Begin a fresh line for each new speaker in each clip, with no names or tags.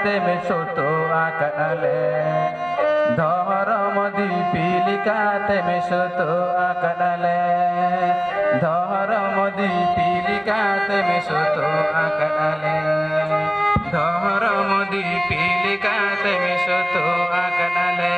তেমে সত আকালে ধরম দীপিলিকা তেমে সত আকালে ধরম দীপিলিকা তেমে সত আকালে ধরম দীপিলিকা তেমে সত আকালে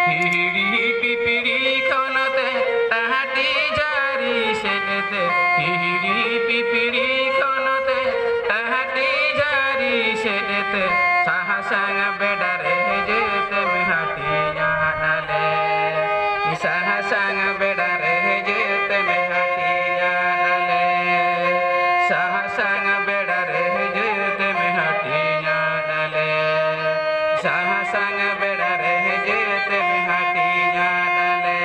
হিড়ি পিপিড়ি খনতে তাহাটি জারি সেতে হিড়ি পিপিড়ি খনতে তাহাটি জারি সেতে সাহসাং বেডারে যেতে মেহাটি জানালে সাহসাং বেডারে যেতে মেহাটি জানালে সাহসাং বেডারে যেতে মেহাটি জানালে সাহসাং বেডারে যেতে মেহাটি জানালে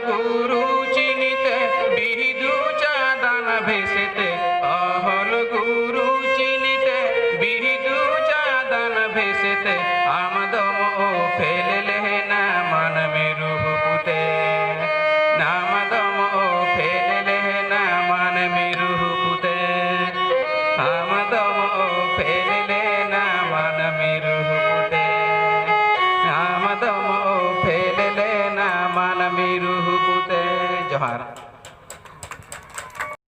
গুরু চিনিতে বিদু চাঁদান ভেসেতে অহল গুরু চিনিতে বিদু চাঁদান ভেসেতে আমদম ও ফেললে না মান মেরু পুতে নামদম ও ফেললে না মান মেরু পুতে আমদম ও ফেললে না মান মেরু পুতে আমদম ও ফেললে না মান মেরু পুতে। জোহার।